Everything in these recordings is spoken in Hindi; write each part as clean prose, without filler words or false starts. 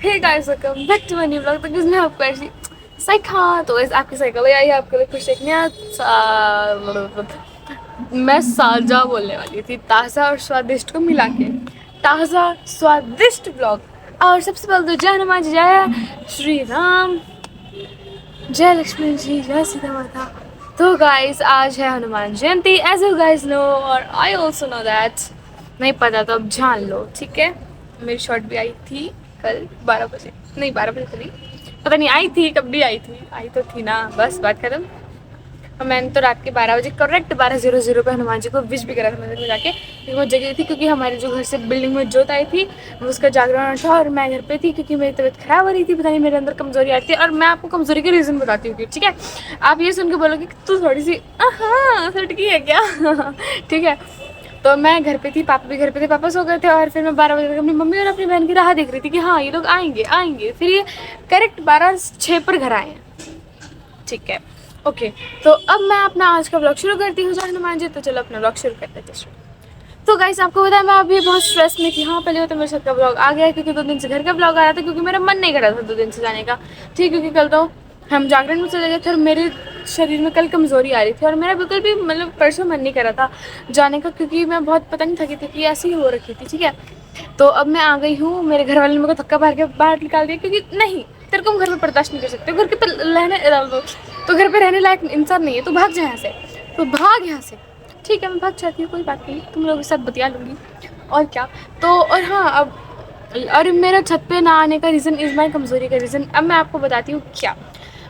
Hey guys, welcome back to my new vlog. तो किसने आपको ऐसी सीखा तो इस आपकी साइकिल आई है आपके लिए कुछ एक नया मैं साजा बोलने वाली थी, ताज़ा और स्वादिष्ट को मिला के ताज़ा स्वादिष्ट व्लॉग। और सबसे पहले तो जय हनुमान जी, जय श्री राम, जय लक्ष्मण जी, जय सीता माता। तो गाइस आज है Hanuman Jayanti, as you guys no, और आई ऑल्सो नो दैट। नहीं पता तो अब जान लो, ठीक है। मेरी शॉर्ट भी आई थी कल 12 बजे, नहीं 12 बजे तो नहीं, पता नहीं आई थी कब भी आई थी, आई तो थी ना, बस बात खत्म। और मैंने तो रात के 12 बजे करेक्ट 12:00 पे हनुमान जी को विश भी करा था मंदिर में जाके, क्योंकि वो जगह थी, क्योंकि हमारे जो घर से बिल्डिंग में जोत आई थी उसका जागरण था और मैं घर पे थी, क्योंकि मेरी तबीयत खराब हो रही थी, पता नहीं मेरे अंदर कमजोरी आई थी। और मैं आपको कमजोरी के रीज़न बताती हूँ, ठीक है। आप ये सुन के बोलोगे कि तू थोड़ी सी हाँ सटकी है क्या ठीक है। तो मैं घर पे थी, पापा भी घर पे थे, पापा सो गए थे, और फिर मैं 12 बजे तक अपनी मम्मी और अपनी बहन की राह देख रही थी कि हाँ ये लोग आएंगे आएंगे। फिर ये करेक्ट 12:06 पर घर आए हैं, ठीक है। ओके, तो अब मैं अपना आज का ब्लॉग शुरू करती हूँ, जय हनुमान जी। तो चलो अपना ब्लॉग शुरू करते हैं। तो गाइस आपको पता है मैं अभी बहुत स्ट्रेस में थी। हाँ, पहले तो मेरे साथ का ब्लॉग आ गया, क्योंकि 2 दिन से घर का ब्लॉग आ रहा था, क्योंकि मेरा मन नहीं कर रहा था 2 दिन से जाने का, ठीक। क्योंकि कल तो हम जागरण में चले गए थे और मेरे शरीर में कल कमज़ोरी आ रही थी, और मेरा बिल्कुल भी मतलब परसों मन नहीं कर रहा था जाने का, क्योंकि मैं बहुत पता नहीं थकी थी कि ऐसी ही हो रखी थी, ठीक है। तो अब मैं आ गई हूँ, मेरे घर वाले ने मेरे को धक्का मार के बाहर निकाल दिया, क्योंकि नहीं तेरे को हम घर में बर्दाश्त नहीं कर सकते, घर के पे रहने तो घर पे रहने लायक इंसान नहीं है, तो भाग जा यहाँ से, तो भाग यहाँ से, ठीक है। मैं भाग जाती हूँ, कोई बात नहीं, तुम लोगों के साथ बतिया लूँगी और क्या। तो और हाँ, अब और मेरा छत पे ना आने का रीज़न इज़ माई कमज़ोरी का रीज़न। अब मैं आपको बताती हूँ क्या।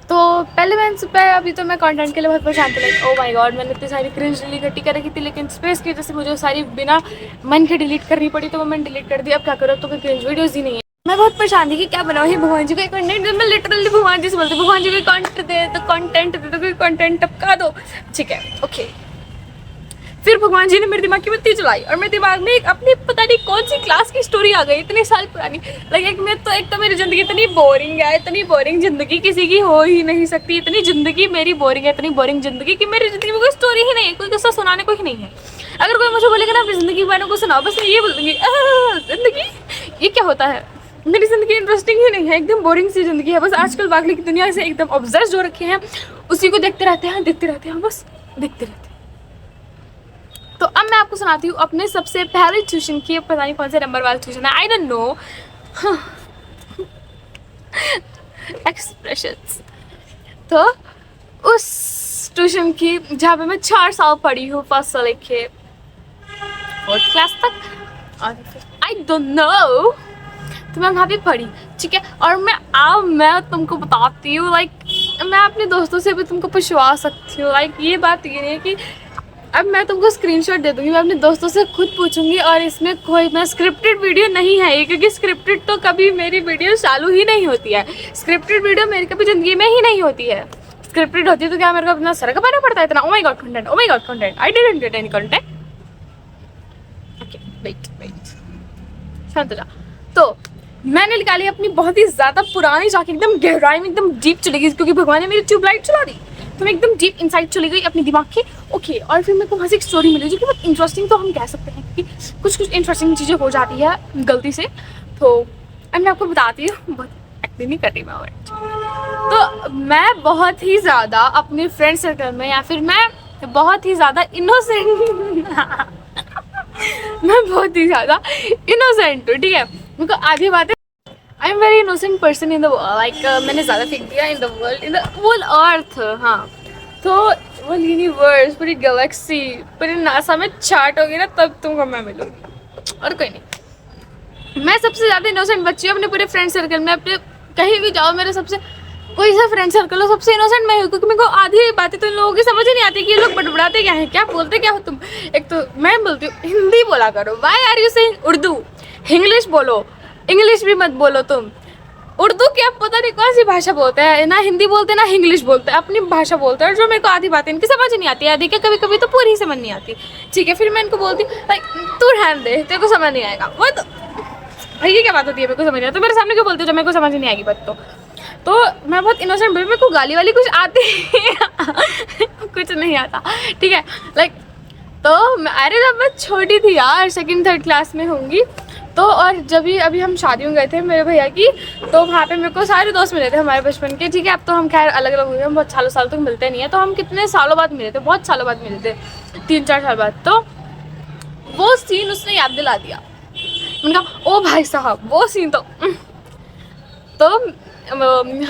तो पहले मैं सुबह, अभी तो मैं कंटेंट के लिए बहुत परेशान थी, लाइक ओ माय गॉड, मैंने इतनी सारी क्रिंज इकट्ठी कर रखी थी, लेकिन स्पेस की वजह से मुझे सारी बिना मन के डिलीट करनी पड़ी, तो वो मैंने डिलीट कर दी। अब क्या करो, तो कोई क्रिंज वीडियोज़ ही नहीं है। मैं बहुत परेशान थी कि क्या बनाऊँ, ही भगवान जी का कंटेंट, मैं लिटरली भगवान जी से बोलती, भगवान जी कोई कंटेंट दे तो कंटेंट दे, तो कोई कंटेंट टपका दो, ठीक है। ओके, फिर भगवान जी ने मेरे दिमाग की बत्ती चलाई, और मेरे दिमाग में एक अपनी पता नहीं कौन सी क्लास की स्टोरी आ गई, इतने साल पुरानी। लाइक एक तो मेरी ज़िंदगी इतनी बोरिंग है, इतनी बोरिंग ज़िंदगी किसी की हो ही नहीं सकती, इतनी ज़िंदगी मेरी बोरिंग है, इतनी बोरिंग ज़िंदगी कि मेरी ज़िंदगी में कोई स्टोरी ही नहीं है, कोई किस्सा सुनाने को ही नहीं है। अगर कोई मुझे बोलेगा ना अपनी ज़िंदगी के बारे में कुछ सुनाओ, बस मैं ये बोल दूँगी ज़िंदगी, ये क्या होता है, मेरी ज़िंदगी इंटरेस्टिंग ही नहीं है, एकदम बोरिंग सी ज़िंदगी है। बस आजकल बागली की दुनिया से एकदम ऑब्सेस्ड हो रखे हैं, उसी को देखते रहते हैं, बस देखते रहते हैं। तो अब मैं आपको सुनाती हूँ अपने सबसे पहले ट्यूशन की, पता नहीं कौन से नंबर वाला ट्यूशन है, आई डोंट नो एक्सप्रेशंस। तो उस ट्यूशन की जहाँ पे मैं 4 साल पढ़ी हूँ, फर्स्ट से लेके 4th क्लास तक, और आई डोंट नो, तो मैं वहाँ पे पढ़ी, ठीक है। और मैं तुमको बताती हूँ, लाइक मैं अपने दोस्तों से भी तुमको पुछवा सकती हूँ, लाइक ये बात ये नहीं है कि अब मैं तुमको स्क्रीनशॉट दे दूँगी, मैं अपने दोस्तों से खुद पूछूंगी, और इसमें कोई मैं स्क्रिप्टेड वीडियो नहीं है ये, क्योंकि स्क्रिप्टेड तो कभी मेरी वीडियो चालू ही नहीं होती है, स्क्रिप्टेड वीडियो मेरी कभी ज़िंदगी में ही नहीं होती है। स्क्रिप्टेड होती है तो क्या मेरे को अपना सर कपाना पड़ता है इतना, oh my god content, oh my god content, I didn't get any content. Okay wait शांत हो जा। तो मैंने निकाली अपनी बहुत ही ज़्यादा पुरानी जाके, एकदम गहराई में, एकदम डीप चली गई, क्योंकि भगवान ने मेरी ट्यूबलाइट चला दी, तो मैं एकदम डीप इनसाइड चली गई अपने दिमाग की। ओके, और फिर मेरे को वहाँ से एक स्टोरी मिली जो कि बहुत इंटरेस्टिंग, तो हम कह सकते हैं कि कुछ इंटरेस्टिंग चीज़ें हो जाती है गलती से। तो अब मैं आपको बताती हूँ, बहुत एक्टिंग नहीं कर रही मैं, तो मैं बहुत ही ज़्यादा अपने फ्रेंड सर्कल में, या फिर मैं बहुत ही ज़्यादा इनोसेंट मैं बहुत ही ज़्यादा इनोसेंट हूँ, ठीक है। मेरे को आधी बातें, I am very innocent person in the world, like मैंने ज़्यादा फेंक दिया in the world, in the whole earth, हाँ। तो वो यूनिवर्स, पूरी गैलेक्सी, पूरी नासा में चार्ट होगी ना, तब तुमको मैं मिलूँगी, और कोई नहीं। मैं सबसे ज़्यादा इनोसेंट बच्ची हूँ अपने पूरे फ्रेंड सर्कल में, अपने कहीं भी जाओ मेरे सबसे कोई सा फ्रेंड सर्कल हो, सबसे इनोसेंट मैं हूँ, क्योंकि मेरे को आधी बातें तो इन लोगों की समझ ही नहीं आती कि ये लोग बड़बड़ाते क्या हैं, क्या बोलते क्या हो तुम। एक तो मैं बोलती हूँ हिंदी बोला करो, why are you saying Urdu, English बोलो, इंग्लिश भी मत बोलो तुम, उर्दू की अब पता नहीं कौन सी भाषा बोलते हैं, ना हिंदी बोलते ना इंग्लिश बोलते हैं, अपनी भाषा बोलते हैं, और जो मेरे को आधी बातें इनकी समझ नहीं आती, आधी के कभी कभी तो पूरी ही समझ नहीं आती, ठीक है। फिर मैं इनको बोलती हूँ लाइक तू रहने दे, तेरे को समझ नहीं आएगा, वो तो ये क्या बात होती है, मेरे को समझ नहीं आता, तो मेरे सामने क्यों बोलते हो जब मेरे को समझ नहीं आएगी बात। तो मैं बहुत इनोसेंट, मेरे को गाली वाली कुछ आती कुछ नहीं आता, ठीक है। लाइक तो अरे जब मैं छोटी थी यार, 2nd 3rd क्लास में होंगी, तो तो और जब भी अभी हम शादी में गए थे मेरे भैया की, तो वहाँ पे मेरे को सारे दोस्त मिले थे हमारे बचपन के, ठीक है। अब तो हम खैर अलग अलग हो गए, हम बहुत सालों तक मिलते नहीं है। तो हम कितने सालों बाद मिले थे, बहुत सालों बाद मिले थे, 3-4 साल बाद। तो वो सीन उसने याद दिला दिया। मैंने कहा ओ भाई साहब वो सीन तो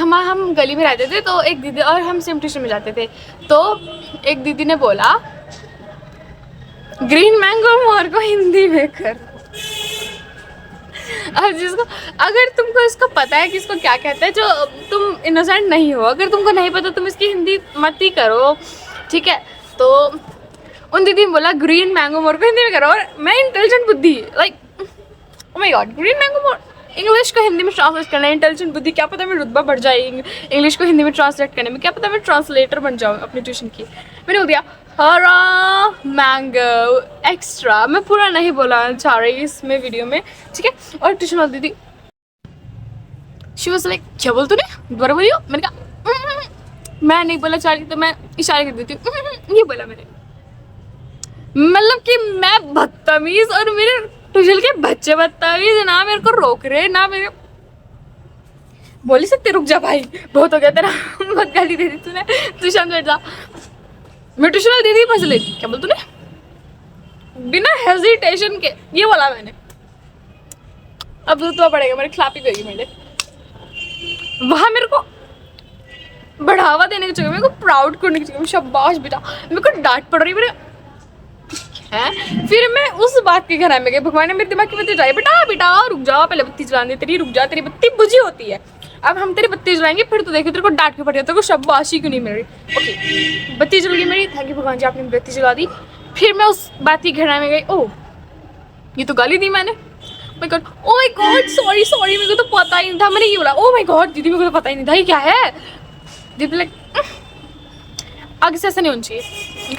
हम गली में रहते थे, तो एक दीदी और हम सेम ट्यूशन में जाते थे। तो एक दीदी ने बोला ग्रीन मैंगो मोर को हिंदी में कर। अब जिसको, अगर तुमको इसको पता है कि इसको क्या कहते हैं, जो तुम इनोसेंट नहीं हो, अगर तुमको नहीं पता तुम इसकी हिंदी मत ही करो, ठीक है। तो उन दीदी ने बोला ग्रीन मैंगो मोर को हिंदी में करो, और मैं इंटेलिजेंट बुद्धि like oh my God, green mango more English को हिंदी में ट्रांसलेट करना है, इंटेलिजेंट बुद्धि, क्या पता मेरी रुतबा बढ़ जाए इंग्लिश को हिंदी में ट्रांसलेट करने में, क्या पता मैं ट्रांसलेटर बन जाऊँ अपनी ट्यूशन की। मैंने बोल दिया हरा मैंगो एक्स्ट्रा, मैं पूरा नहीं बोला चाह रही इसमें वीडियो में, ठीक है। और ट्यूशन वाली दीदी शी वाज लाइक क्या बोल तूने, दोबारा बोलियो। मैंने कहा मैं नहीं बोला चाह रही, तो मैं इशारे कर देती हूँ, ये बोला मैंने। मतलब कि मैं बदतमीज और मेरे ट्यूशन के बच्चे बदतमीज, ना मेरे को रोक रहे ना मेरे, बोल ही सकते रुक जा भाई बहुत हो गया तेरा, बहुत गाली दे दी तूने, तू शांत बैठ जा। मैं ट्यूशन वाली दीदी फंस लेती, क्या बोल तूने, बिना हेजिटेशन के ये बोला मैंने। अब रुतबा पड़ेगा मेरे खिलाफ ही गई मेरे, वहाँ मेरे को बढ़ावा देने की जगह मेरे को प्राउड करने की जगह शाबाश बेटा, मेरे को डांट पड़ रही मेरे है। फिर मैं उस बात के घर में गई, भगवान ने मेरे दिमाग की बत्ती जलाई, बेटा बेटा रुक जाओ, पहले बत्ती जलाने तेरी, रुक जा, तेरी बत्ती बुझी होती है, अब हम तेरी बत्ती जलाएंगे, फिर तो देखो तेरे को डांट के पड़ जाता, तेरे को शाबाशी क्यों नहीं मिल रही। ओके बत्ती जल गई मेरी, थैंक यू भगवान जी आपने बत्ती जला दी। फिर मैं उस बात के घर में गई, ओह ये तो गाली दी मैंने, my God O my God sorry sorry, मेरे को तो पता ही नहीं था, मैंने ये बोला ओ माय गॉड दीदी मेरे को तो पता ही नहीं था ये क्या है। दीदी लाइक आगे से ऐसा नहीं होना चाहिए,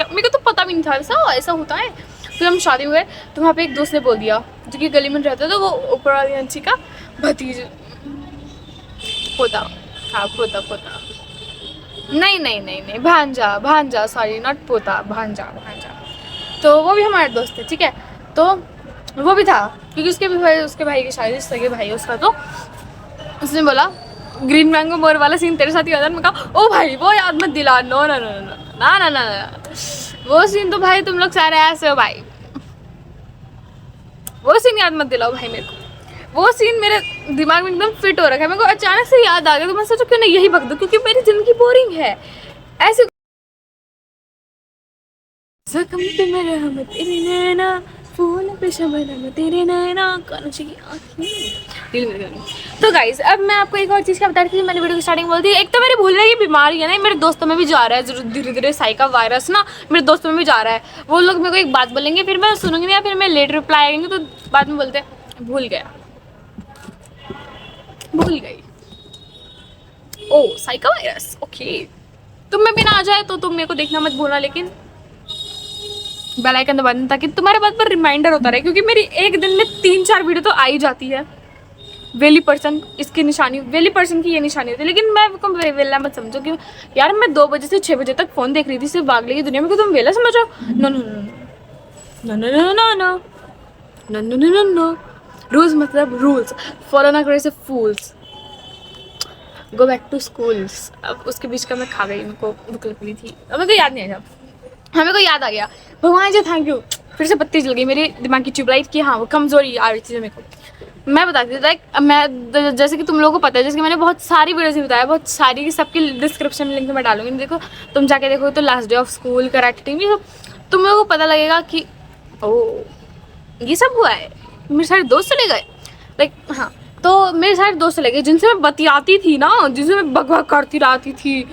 मेरे को तो पता भी नहीं था ऐसा ऐसा होता है। फिर हम शादी हुए, तो वहाँ पे एक दोस्त ने बोल दिया जो कि गली में रहता था, वो ऊपर वाली आंटी का भतीज पोता, हाँ पोता पोता, नहीं नहीं नहीं नहीं भांजा भांजा, सॉरी नॉट पोता, भांजा भांजा। तो वो भी हमारे दोस्त थे, ठीक है। तो वो भी था क्योंकि उसके भाई की शादी, सगे भाई उसका, तो उसने बोला ग्रीन मैंगो मोर वाला सीन तेरे साथ ही याद है। मैं कहा ओ भाई वो याद मत दिला, नो ना ना ना ना ना ना ना, वो सीन तो भाई तुम लोग सारे ऐसे हो भाई, वो सीन याद मत दिलाओ भाई मेरे को, वो सीन मेरे दिमाग में एकदम फिट हो रखा है, मेरे को अचानक से याद आ गया, तो मैं सोचा क्यों नहीं यही बक दूं, क्योंकि मेरी जिंदगी बोरिंग है ऐसे। जख्म पे मेरे हम तेरे नैना, फूल पे शबनम तेरे नैना, कानूची की आँखें। तो गाइस अब मैं आपको एक और चीज़ क्या बता रही थी, मैंने वीडियो की स्टार्टिंग बोल दी, एक तो मेरी भूलने की बीमारी है ना, मेरे दोस्तों में भी जा रहा है जरूर धीरे धीरे, साइका वायरस ना मेरे दोस्तों में भी जा रहा है। वो लोग मेरे को एक बात बोलेंगे, फिर मैं सुनूंगी नहीं, या फिर मैं लेट रिप्लाई आएंगे, तो बाद में बोलते भूल गया, भूल गई, ओ साइका वायरस ओके। तुम में भी ना आ जाए तो तुम मेरे को देखना मत भूलना, लेकिन बेल आइकन दबा देना ताकि तुम्हारे बात पर रिमाइंडर होता रहे, क्योंकि मेरी एक दिन में 3-4 वीडियो तो आ ही जाती है। वेली पर्सन इसकी निशानी, वेली पर्सन की ये निशानी होती है, लेकिन मैं वेला मत समझो कि यार मैं 2 बजे से 6 बजे तक फोन देख रही थी सिर्फ वागले की दुनिया में, तुम वेला समझो, नो नो नो नो नो नो नो नो नो नो नो नो नो, रूल्स मतलब रूल्स फॉलो ना करे से fools, go back to schools. अब उसके बीच का मैं खा गई, मेरे को भूख लग रही थी, अब मेरे को याद नहीं आया, हाँ मेरे को याद आ गया, भगवान जी थैंक यू, फिर से बत्ती जल गई मेरी दिमाग की ट्यूबलाइट की, हाँ वो कमजोरी आ रही थी मेरे को। मैं बताती थी लाइक मैं जैसे कि तुम लोगों को पता है, जैसे कि मैंने बहुत सारी वीडियोस में बताया, बहुत सारी सबकी डिस्क्रिप्शन में लिंक मैं डालूंगी, देखो तुम जाके देखो, तो last day of school karate team, ये तुम लोगों को पता लगेगा कि ओ ये सब हुआ है। मेरे सारे दोस्त चले गए लाइक, हाँ तो मेरे सारे दोस्त चले गए जिनसे मैं बतियाती थी ना, जिनसे मैं बकवाक करती रहती थी,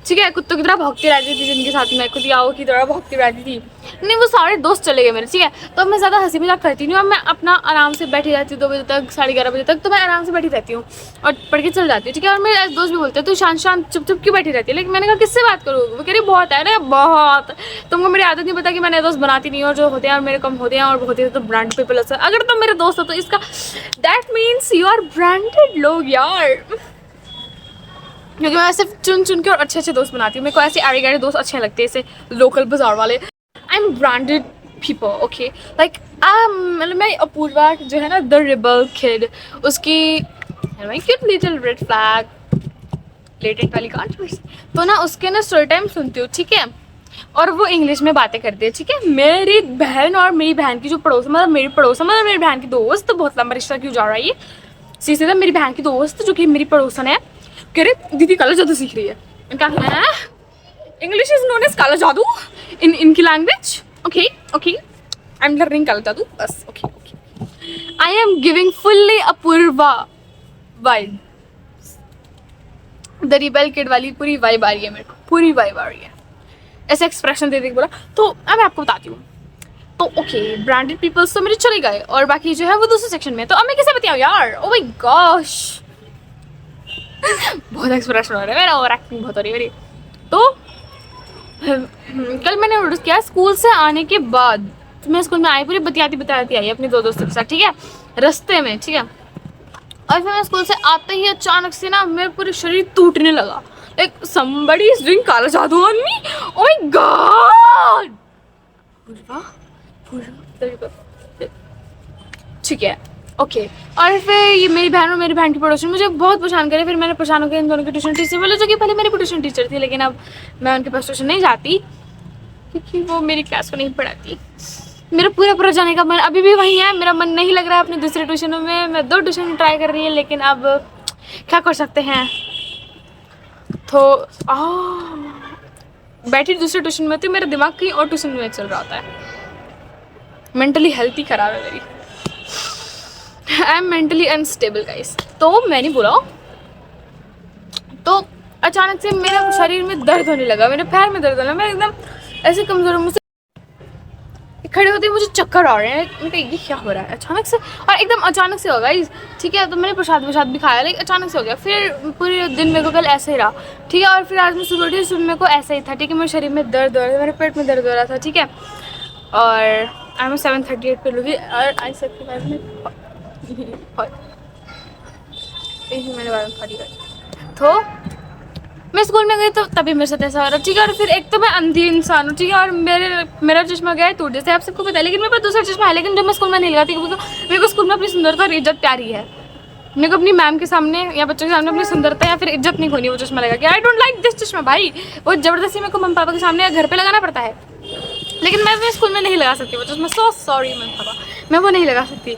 ठीक है, कुत्तों की तरह भौंकती रहती थी, जिनके साथ मैं कुतियाओं की तरह भौंकती रहती थी, नहीं वो सारे दोस्त चले गए मेरे, ठीक है। तो अब मैं ज़्यादा हंसी मजाक करती नहीं हूँ, अब मैं अपना आराम से बैठी रहती हूँ 2 बजे तक, 11:30 बजे तक, तो मैं आराम से बैठी रहती हूँ और पढ़ के चल जाती हूँ, ठीक है। और मेरे दोस्त भी बोलते हैं तू शांत शांत चुप चुप क्यों बैठी रहती है, लेकिन मैंने कहा किससे बात करूँ, वो कह रही बहुत है ना बहुत, तुमको मेरी आदत नहीं पता कि मैंने दोस्त बनाती नहीं, और जो होते हैं और मेरे कम होते हैं, और होते हैं तो ब्रांड पीपल, अगर तुम मेरे दोस्त हो तो इसका that means you are branded लोग यार, क्योंकि मैं सिर्फ चुन चुन के और अच्छे अच्छे दोस्त बनाती हूँ, मेरे को ऐसे आड़े गाड़े दोस्त अच्छे लगते हैं, ऐसे लोकल बाजार वाले। I am branded people, okay? Like मतलब मैं अपूर्वा जो है ना, the rebel kid, उसकी my cute little red flag, latent वाली controversy, तो ना उसके ना स्टोरी टाइम सुनती हूँ, ठीक है? और वो इंग्लिश में बातें करती है, ठीक है? मेरी बहन और मेरी बहन की जो पड़ोस, मतलब मेरी बहन की दोस्त, बहुत लंबा रिश्ता क्यों जा रहा है ये, सीधे मेरी बहन की दोस्त जो कि मेरी पड़ोसन है, कह रहे दीदी काला जादू सीख रही है। कहा है इंग्लिश इज नोन एज काला जादू इन इनकी language, okay okay, I am learning काला जादू बस, okay okay. I am giving fully Apoorva vibe, the rebel kid वाली पूरी वाइब आ रही है मेरे को, पूरी वाइब आ रही है। ऐसे एक्सप्रेशन दे बोला। तो अब मैं आपको बताती हूँ, तो ओके ब्रांडेड पीपल्स तो मेरे चले गए और बाकी जो है वो दूसरे सेक्शन में, तो अब मैं कैसे बताऊँ यार, ओ माय गॉश बहुत एक्सप्रेशन हो रहा है मेरा, और एक्टिंग बहुत हो रही है मेरी। तो कल मैंने नोटिस किया स्कूल से आने के बाद, तो मैं स्कूल में आई पूरी बताती आई अपनी दो दोस्तों के साथ, ठीक है, रास्ते में, ठीक है। और फिर मैं स्कूल से आते ही अचानक से ना मेरा पूरा शरीर टूटने लगा, like somebody is doing काला जादू on me, oh my god, ठीक है ओके। और फिर ये मेरी बहन और मेरी बहन की पड़ोसी मुझे बहुत परेशान करे, फिर मैंने परेशान होकर इन दोनों की ट्यूशन टीचर बोले, जो कि पहले मेरी ट्यूशन टीचर थी, लेकिन अब मैं उनके पास ट्यूशन नहीं जाती क्योंकि वो मेरी क्लास को नहीं पढ़ाती। मेरा पूरा जाने का मन अभी भी वही है, मेरा मन नहीं लग रहा है अपने दूसरे ट्यूशनों में, मैं 2 ट्यूशन ट्राई कर रही है, लेकिन अब क्या कर सकते हैं। तो बैठी दूसरे ट्यूशन में थी, मेरा दिमाग कहीं और ट्यूशन में चल रहा होता है, मेंटली हेल्थ ही खराब है मेरी, I am mentally unstable guys. तो मैंने बोला, तो अचानक से मेरे शरीर में दर्द होने लगा, मेरे पैर में दर्द होने लगा, मैं एकदम ऐसे कमजोर, मुझसे खड़े होते मुझे चक्कर आ रहे हैं, मैं ये क्या हो रहा है अचानक से, और एकदम अचानक से होगा गाइस, ठीक है। तो मैंने प्रसाद भी खाया, लेकिन अचानक से हो गया, फिर पूरे दिन मेरे को कल ऐसे ही रहा, ठीक है। और फिर आज मैं सुबह उठी, सुबह मेरे को ऐसा ही था, ठीक है, मेरे शरीर में दर्द हो रहा था, मेरे पेट में दर्द हो रहा था, ठीक है। और आई एम 7:38 पे लूँगी, और आई सकती मैंने खड़ी कर, तो मैं स्कूल में गई तो तभी मेरे साथ ऐसा हो रहा, ठीक है। और फिर एक तो मैं अंधी इंसान हूँ, ठीक है, और मेरा चश्मा गया है टूट, जैसे आप सबको पता है, लेकिन मेरे पास दूसरा चश्मा है, लेकिन जब मैं स्कूल में नहीं लगाती क्योंकि मेरे को स्कूल में अपनी सुंदरता और इज्जत प्यारी है, मेरे को अपनी मैम के सामने या बच्चों के सामने अपनी सुंदरता या फिर इज्जत नहीं खोनी वो चश्मा लगा के। आई डोंट लाइक दिस चश्मा भाई, वो जबरदस्ती मेरे को मम्मी पापा के सामने या घर पर लगाना पड़ता है, लेकिन मैं स्कूल में नहीं लगा सकती वो चश्मा, सो सॉरी मम्मी पापा, मैं वो नहीं लगा सकती,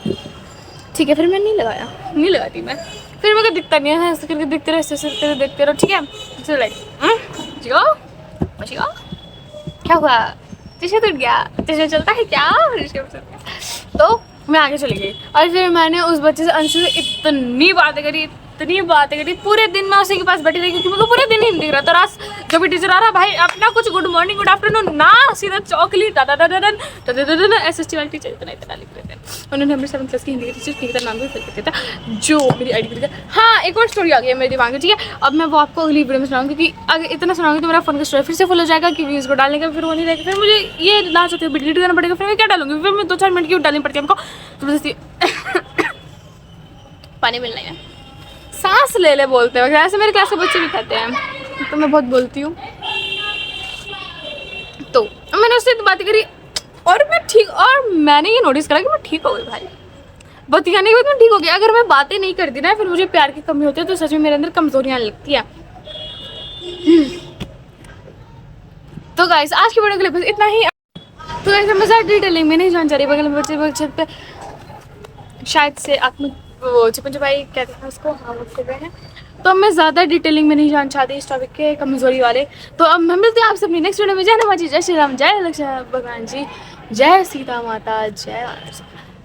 ठीक है। फिर मैं नहीं लगाती मैं, फिर मेरे को दिखता नहीं है, ऐसे करके देखते रहो, ऐसे देखते रहो, ठीक है। चलो लाइक क्या हुआ, टीशर्ट टूट गया, टीशर्ट चलता है क्या, तो मैं आगे चली गई। और फिर मैंने उस बच्चे से अंशु से इतनी बातें करी, पूरे दिन मैं उसी के पास बैठी रही, क्योंकि मेरे को पूरे दिन हिंदी दिख रहा था। रात जब भी टीचर आ रहा, भाई अपना कुछ गुड मॉर्निंग गुड आफ्टरनून ना, सीधा चौकली SST वाली टीचर इतना लिख रहे थे, उन्होंने हमें 7th क्लास की हिंदी की टीचर निकिता नाम भी फिल करते था, जो मेरी आईडी टीचर। हाँ, एक और स्टोरी आ गई है मेरे दिमाग में, ठीक है, अब मैं वो आपको अगली वीडियो में सुनाऊंगी, क्योंकि अगर इतना सुनाऊंगी तो मेरा फोन का स्टोरी फिर से फुल हो जाएगा, कि व्यूज़ को डालने का फिर वो नहीं रहेगा, फिर मुझे ये ना चाहते हुए डिलीट करना पड़ेगा, फिर मैं क्या डालूंगी, फिर मैं 2-4 मिनट की डालनी पड़ती है हमको, जबरदस्ती पानी मिलना है, सांस ले ले बोलते हैं, ऐसे मेरे क्लास के बच्चे भी कहते हैं, तो मैं बहुत बोलती हूँ। तो मैंने उससे बातें करी और मैंने ये नोटिस करा कि मैं ठीक हो गई भाई, बतियाने के बाद मैं ठीक हो गई। अगर मैं बातें नहीं करती ना, फिर मुझे प्यार की कमी होती है, तो सच में मेरे अंदर कमजोरियाँ लगती है। तो गाइस आज की वीडियो के लिए बस इतना ही। तो गाइस मैं ज़्यादा डिटेलिंग में नहीं जान चाह रही, बगल में बच्चे पे शायद से वो चिपन चिपाई कहते हैं उसको, हाँ वो कर रहे हैं, तो मैं ज़्यादा डिटेलिंग में नहीं जान चाहती इस टॉपिक के, कमज़ोरी वाले। तो अब हम मिलते हैं आपसे अपनी नेक्स्ट वीडियो में। जय हनुमान जी, जय श्री राम, जय लक्ष्मण भगवान जी, जय सीता माता, जय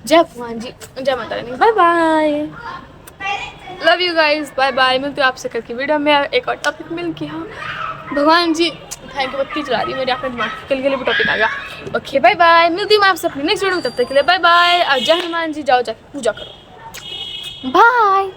भगवान जी, जय माता रानी, bye bye, love you guys, bye bye. मिलती हूँ आपसे कल की वीडियो में एक और टॉपिक मिल के। हाँ भगवान जी थैंक यू, बत्ती चला रही मेरे अपने दिमाग, कल के लिए भी टॉपिक आ गया। ओके बाय बाय, मिलती हूँ मैं आपसे अपनी नेक्स्ट वीडियो में, तब तक के लिए बाय बाय। जय हनुमान जी, जाओ जाके पूजा करो, बाय।